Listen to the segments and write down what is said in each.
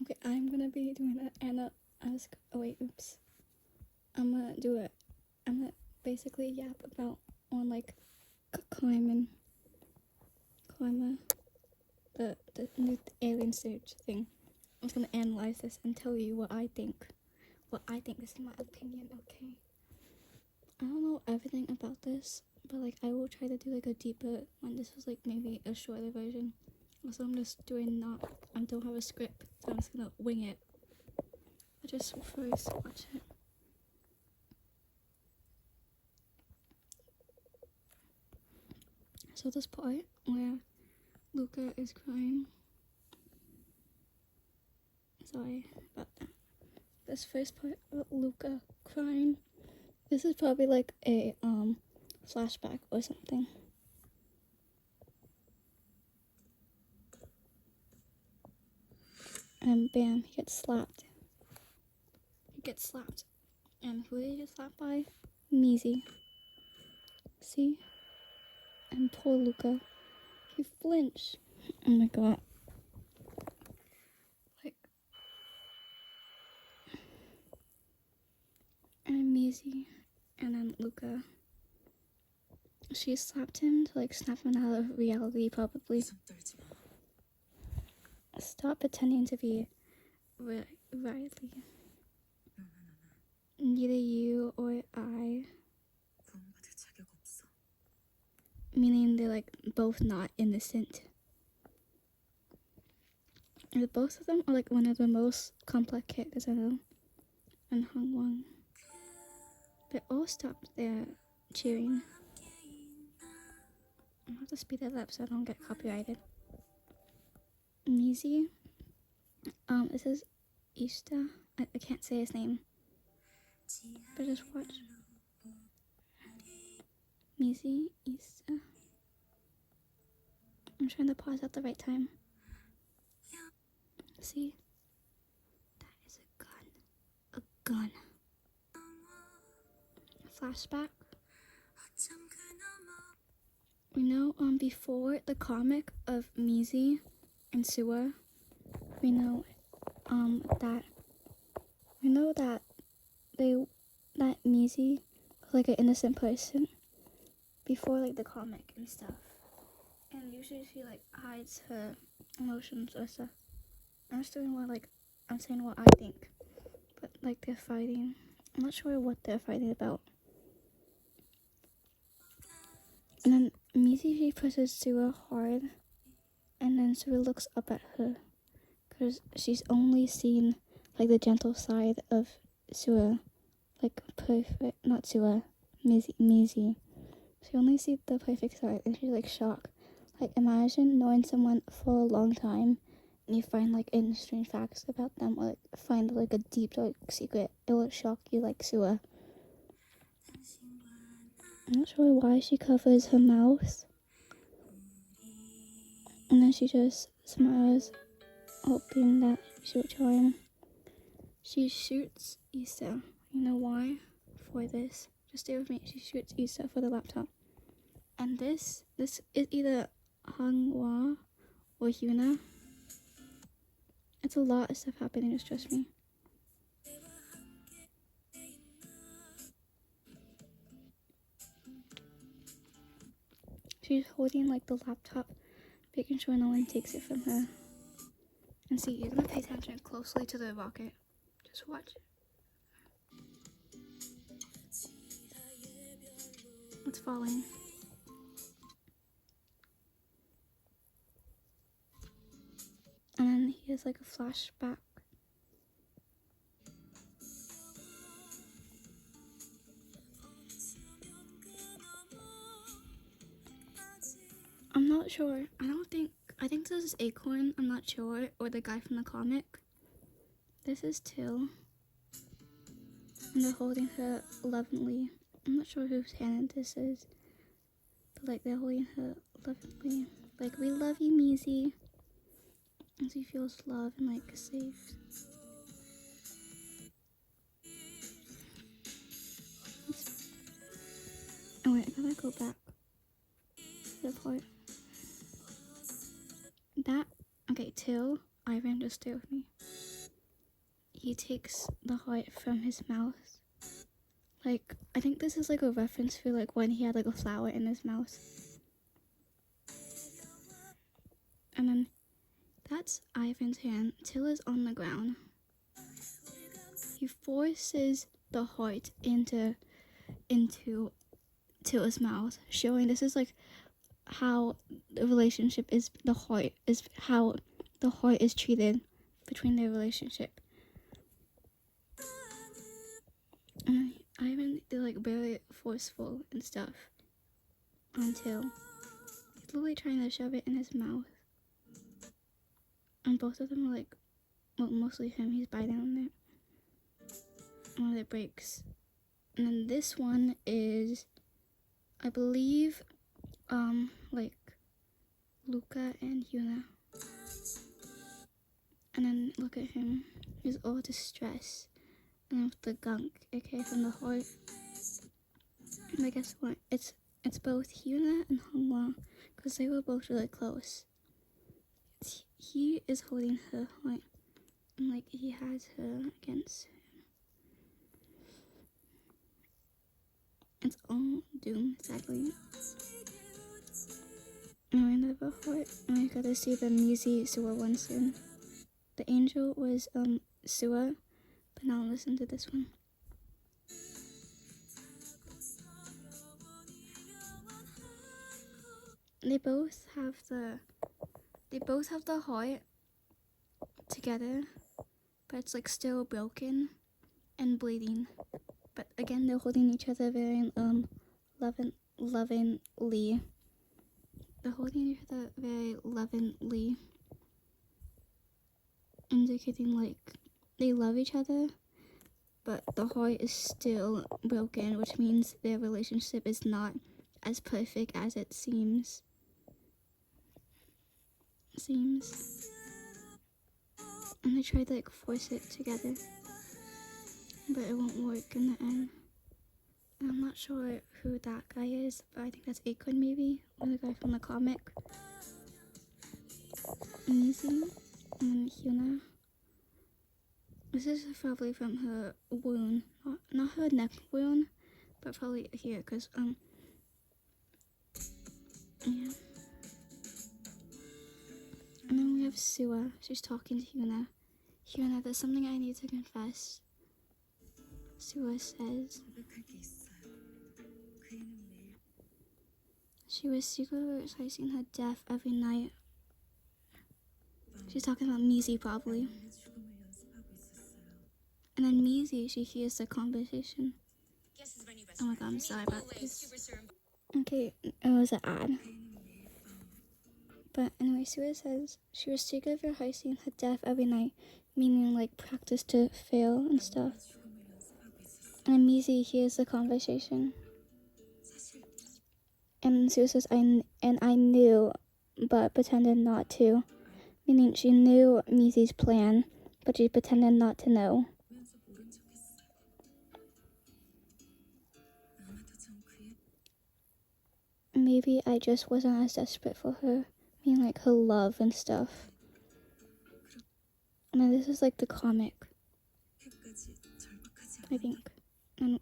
Okay, I'm gonna be doing an Anna ask. Oh wait, oops. I'm gonna do it. I'm gonna basically yap about on like climbing the new alien suit thing. I'm just gonna analyze this and tell you what I think. This is my opinion. Okay. I don't know everything about this, but like I will try to do like a deeper one. This was like maybe a shorter version. So I'm just doing not. I don't have a script, so I'm just gonna wing it. I just first watch it. So this part where Luca is crying. Sorry about that. This first part of Luca crying. This is probably like a flashback or something. And bam, he gets slapped. And who did he get slapped by? Mizzy. See? And poor Luca. He flinched. Oh my god. Like. And Mizzy. And then Luca. She slapped him to like snap him out of reality, probably. Stop pretending to be Riley. Neither you or I. Meaning they're like both not innocent. And both of them are like one of the most complex characters I know. And Hongwon. They all stopped their cheering. I have to speed it up so I don't get copyrighted. Mizzy. This is Ishta. I can't say his name. But just watch. Mizzy, Ishta. I'm trying to pause at the right time. See? That is a gun. A gun. Flashback. We know before the comic of Mizzy and Suwa, we know that Mizzy was like an innocent person before like the comic and stuff. And usually she like hides her emotions or stuff. I'm saying what I think. But like they're fighting. I'm not sure what they're fighting about. And then Mizzy, she pushes Suwa hard. And then Suwa looks up at her. Because she's only seen like the gentle side of Suwa. Like perfect, not Suwa, Mizzy. She only sees the perfect side and she's like shocked. Like imagine knowing someone for a long time and you find like interesting facts about them or like find like a deep dark secret. It will shock you like Suwa. I'm not sure why she covers her mouth. And then she just smiles, hoping that she will charm. She shoots Issa. You know why? For this. Just stay with me. She shoots Issa for the laptop. And this is either Hanghwa or Hyuna. It's a lot of stuff happening, just trust me. She's holding like the laptop, making sure no one takes it from her. And see, you're gonna pay attention closely to the rocket. Just watch. It's falling. And then he has like a flashback. I'm not sure. I think this is Acorn, I'm not sure, or the guy from the comic. This is Till. And they're holding her lovingly. I'm not sure whose hand this is. But like they're holding her lovingly. Like, we love you, Mizzy. And she feels loved and like safe. Oh wait, I gotta go back to the part. Okay, Till, Ivan, just stay with me. he takes the heart from his mouth. Like, I think this is like a reference for like when he had like a flower in his mouth. And then that's Ivan's hand. Tilla's on the ground. He forces the heart into Tilla's mouth, showing this is like how the relationship is, how the heart is treated between their relationship. And Ivan did like very forceful and stuff until he's literally trying to shove it in his mouth. And both of them are like, well, mostly him, he's biting on it. One of it breaks. And then this one is, I believe, like Luca and Yuna. And then look at him, he's all distressed. And then with the gunk, okay, from the heart. And I guess what? It's both Hyuna and Hongwon, because they were both really close. He is holding her heart, and like he has her against him. It's all doom, sadly. And we have a heart, and I gotta see the Mizi Suwa one soon. The angel was Suwa, but now listen to this one. They both have the heart together, but it's like still broken and bleeding. But again, they're holding each other very lovingly. They're holding each other very lovingly, indicating like they love each other, but the heart is still broken, which means their relationship is not as perfect as it seems. And they try to like force it together, but it won't work in the end. And I'm not sure who that guy is, but I think that's Akon maybe, or the guy from the comic. Mizi and Hyuna. This is probably from her wound, not her neck wound, but probably here, cause yeah. And then we have Suwa. She's talking to Hyuna. Hyuna, there's something I need to confess. Suwa says she was secretly rehearsing her death every night. She's talking about Mizi probably. And then Mizi, she hears the conversation. Oh my god, I'm sorry about this. Okay, it was an ad. But anyway, Suwa says she was secretly rehearsing her death every night, meaning like practice to fail and stuff. And Mizi hears the conversation. And Suwa says, I knew, but pretended not to. Meaning she knew Mizi's plan, but she pretended not to know. Maybe I just wasn't as desperate for her. Meaning like her love and stuff. And then this is like the comic, I think. And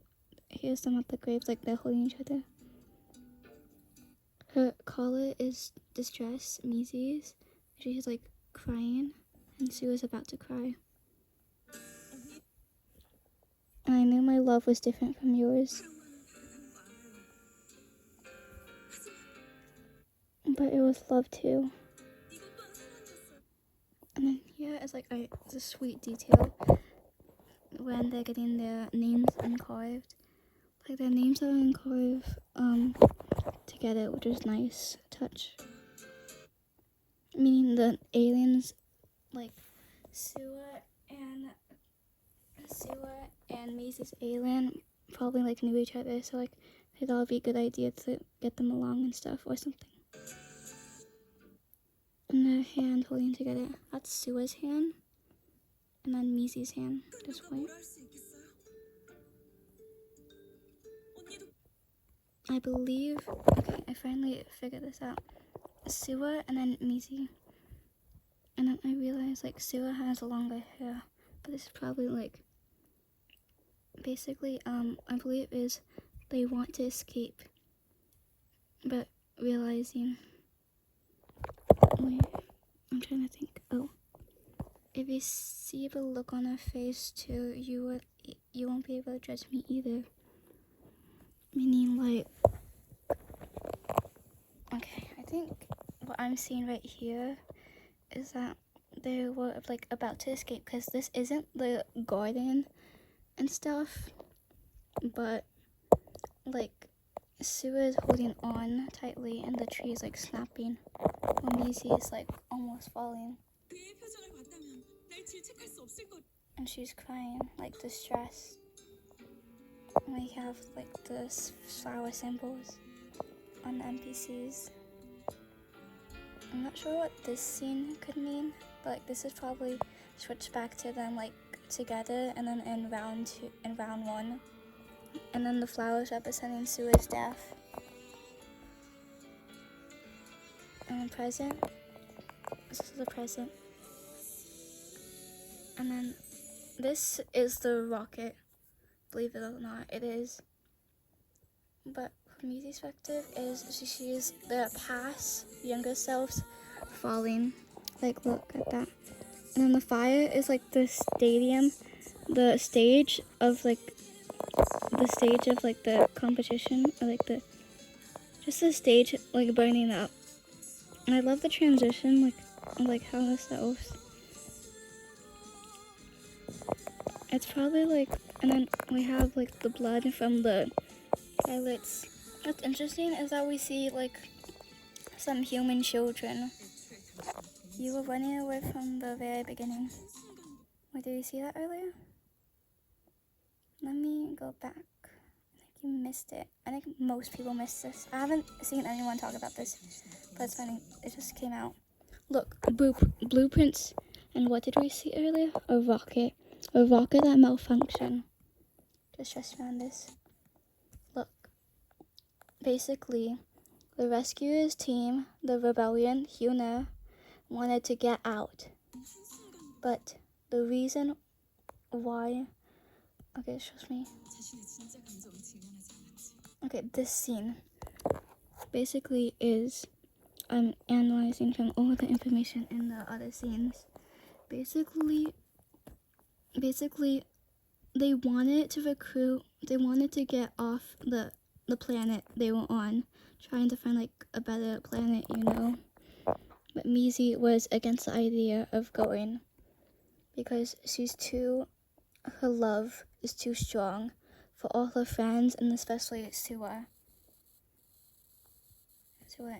here's them at the graves, like they're holding each other. Her collar is distressed, Mizi's. She's like crying, and Suwa's about to cry. And I knew my love was different from yours, but it was love too. And then here is like it's a sweet detail when they're getting their names encarved. Like their names are encarved together, which is nice touch. Meaning the aliens, like Suwa and Macy's alien probably like knew each other, so like it would be a good idea to get them along and stuff or something. And their hand holding together. That's Suwa's hand, and then Macy's hand, just white. I believe. Okay, I finally figured this out. Suwa and then Mizi. And then I realized like Suwa has longer hair, but this is probably like basically I believe is they want to escape, but realizing, wait, I'm trying to think. Oh, if you see the look on her face too, you won't be able to judge me either. Meaning like, okay, I think what I'm seeing right here is that they were like about to escape, because this isn't the garden and stuff, but like Sue is holding on tightly and the tree is like snapping when Maisie is like almost falling, and she's crying like distressed. We have like the flower symbols on the NPCs. I'm not sure what this scene could mean, but like, this is probably switched back to them like together, and then in round 1, and then the flowers representing Sue's death. And the present. This is the present. And then this is the rocket. Believe it or not, it is. But from Maisie's perspective, is she sees the past younger selves falling. Like, look at that. And then the fire is like the stadium, the stage of like the competition, or like just the stage like burning up. And I love the transition, like how this goes. It's probably like, and then we have like the blood from the pilots. What's interesting is that we see like some human children. You were running away from the very beginning. Wait, did you see that earlier? Let me go back. I think you missed it. I think most people missed this. I haven't seen anyone talk about this, but it's funny. It just came out. Look, blueprints. And what did we see earlier? A rocket. A rocket that malfunctioned. Just found this. Look. Basically, the rescuers team, the rebellion, Hyuna, wanted to get out. But the reason why... Okay, it shows me. Okay, this scene basically is I'm analyzing from all the information in the other scenes. Basically they wanted to recruit, they wanted to get off the planet they were on, trying to find like a better planet, you know. But Maisie was against the idea of going because her love is too strong for all her friends, and especially Sua.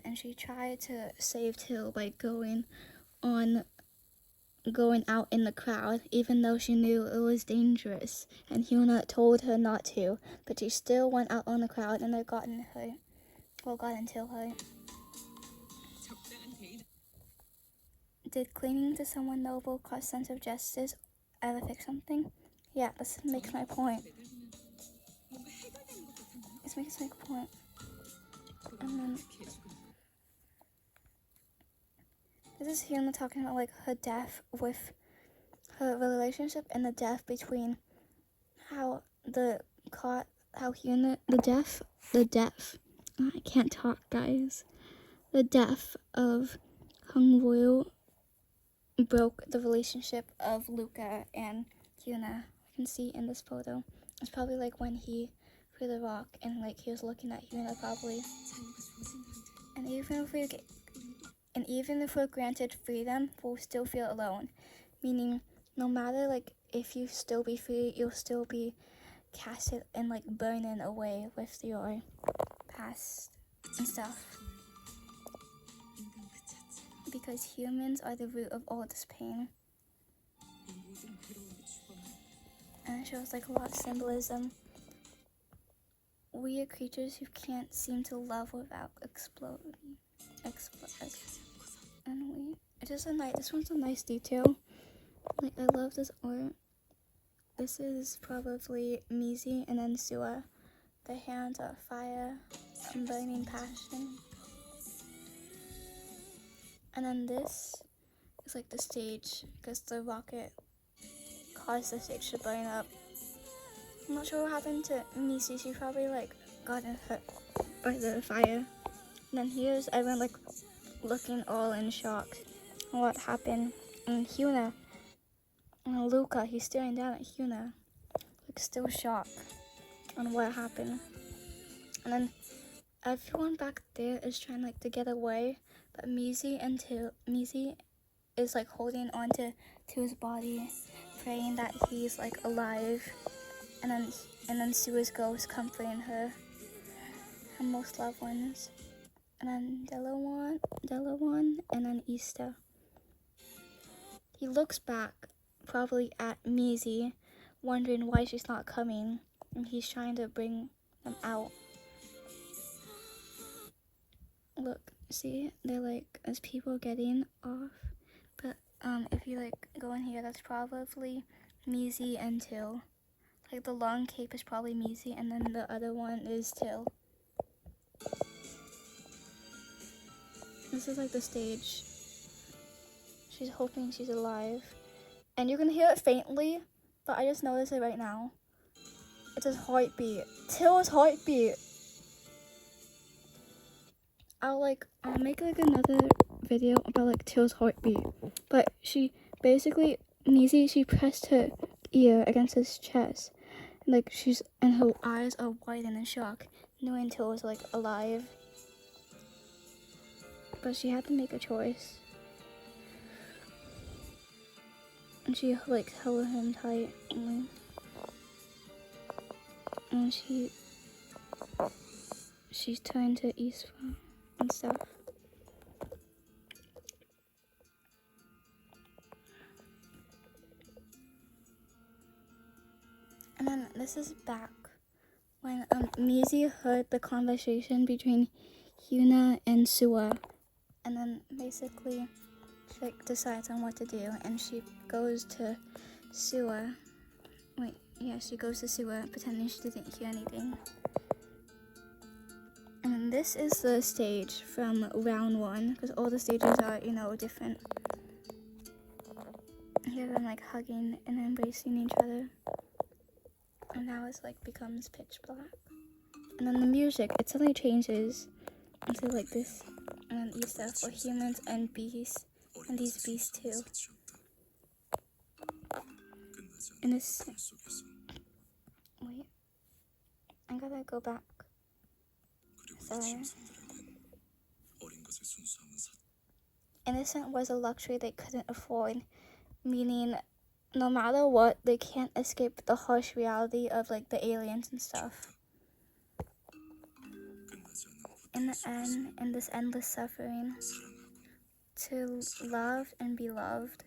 And she tried to save Till by going out in the crowd, even though she knew it was dangerous, and Hyuna told her not to, but she still went out on the crowd, and they got Till hurt. Did clinging to someone noble cause sense of justice ever fix something? Yeah, this makes my point. This makes my point. And then this is Hyuna talking about like her death with her relationship, and the death between how Hyuna, the death, I can't talk, guys. The death of Hungwoo broke the relationship of Luca and Hyuna. You can see in this photo. It's probably like when he threw the rock and like he was looking at Hyuna probably. And even if we're granted freedom, we'll still feel alone. Meaning, no matter like if you still be free, you'll still be casted and like burning away with your past and stuff. Because humans are the root of all this pain. And it shows like a lot of symbolism. We are creatures who can't seem to love without exploding. And this one's a nice detail. Like, I love this art. This is probably Maisie and then Sua. The hands are fire and burning passion. And then this is like the stage, because the rocket caused the stage to burn up. I'm not sure what happened to Missy. She probably like got hit by the fire. And then here's everyone like looking all in shock on what happened. And Hyuna and Luca, he's staring down at Hyuna, like still shocked on what happened. And then everyone back there is trying like to get away, but Missy is like holding onto his body, praying that he's like alive. And then Sua's ghost comforting her most loved ones. And then Delawan, and then Easter. He looks back, probably at Missy, wondering why she's not coming, and he's trying to bring them out. Look, see, they're like, there's people getting off, but if you like go in here, that's probably Missy and Till. Like the long cape is probably Missy, and then the other one is Till. This is like the stage. She's hoping she's alive. And you can hear it faintly, but I just noticed it right now. It's his heartbeat. Till's heartbeat. I'll make like another video about like Till's heartbeat. But she basically, Missy, she pressed her ear against his chest. Like and her eyes are wide and in shock, knowing Till was like alive. But she had to make a choice. And she like held him tight, and she's turned to Isfa and stuff. And then this is back when Missy heard the conversation between Hyuna and Sua, and then basically she like decides on what to do, and she goes to Sua. She goes to Sua, pretending she didn't hear anything. And this is the stage from round 1, because all the stages are, different. Hear them like hugging and embracing each other. And now it's like becomes pitch black. And then the music, it suddenly changes into like this. And then Issa for humans and beasts. And these beasts too. And this... Wait. I gotta go back. Sorry. Innocent was a luxury they couldn't afford. Meaning, no matter what, they can't escape the harsh reality of like the aliens and stuff. In the end, in this endless suffering, to love and be loved.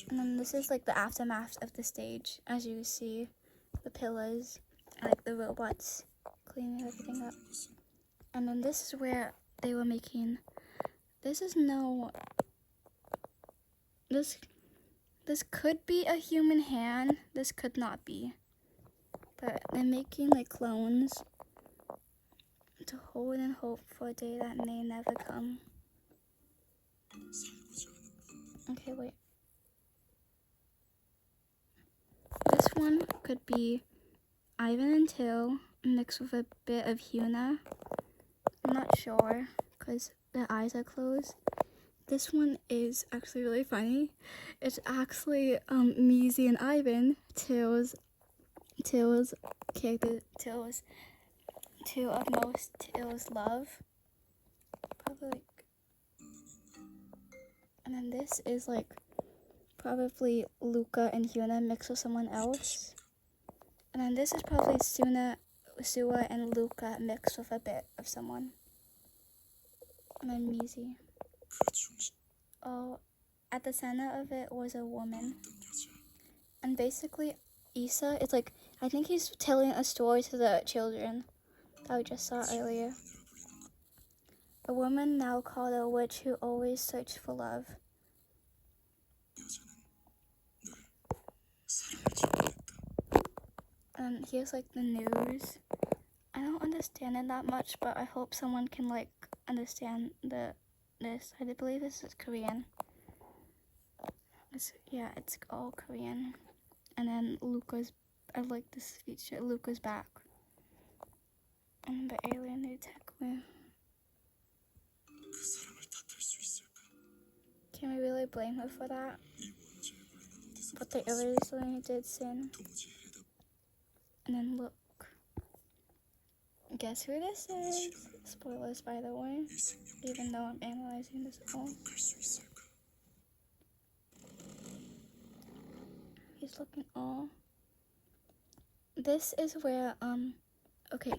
And then this is like the aftermath of the stage, as you see, the pillars, like the robots cleaning everything up. And then this is where they were making, this could be a human hand, this could not be. But they're making like clones to hold and hope for a day that may never come. Okay, wait. This one could be Ivan and Till mixed with a bit of Hyuna. I'm not sure because their eyes are closed. This one is actually really funny. It's actually Missy and Ivan, Till's character, Till's two of most Till's love. Probably like, and then this is like probably Luca and Hyuna mixed with someone else. And then this is probably Sua and Luca mixed with a bit of someone. And then Missy. Oh, at the center of it was a woman. And basically, Issa, it's like, I think he's telling a story to the children that we just saw earlier. A woman now called a witch who always searched for love. And here's like the news. I don't understand it that much, but I hope someone can like understand this. I believe this is Korean. It's all Korean. and then Luca's, I like this feature, Luca's back. And the alien they attack with. Can we really blame her for that? But the alien did sin. And then look. Guess who this is? Spoilers, by the way. Even though I'm analyzing this all. He's looking all. This is where, okay.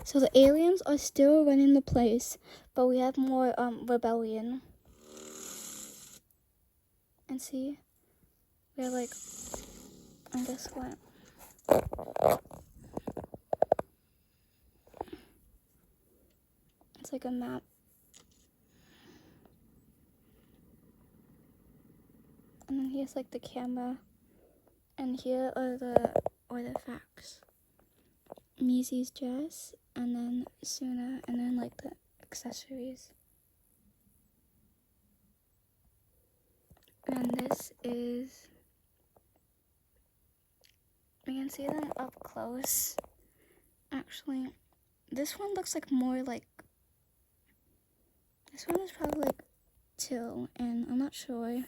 So the aliens are still running the place, but we have more, rebellion. And see? We're like, and guess what? It's like a map. And then here's like the camera. And here are the artifacts. Mizi's dress, and then Suna, and then like the accessories. And this is, we can see them up close. Actually, this one looks like more like, this one is probably like Till, and I'm not sure if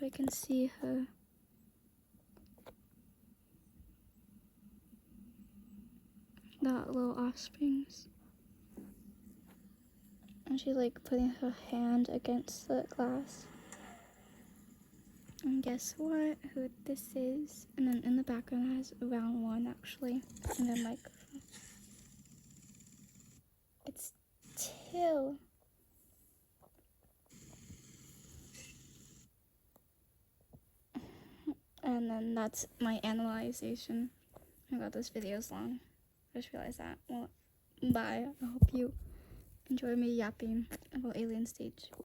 I can see her. That little offsprings. And she's like putting her hand against the glass. And guess what? Who this is? And then in the background has round one actually. And then microphone. It's Till. And then that's my analyzation. Oh my god, this video's long. I just realized that. Well, bye. I hope you enjoy me yapping about Alien Stage.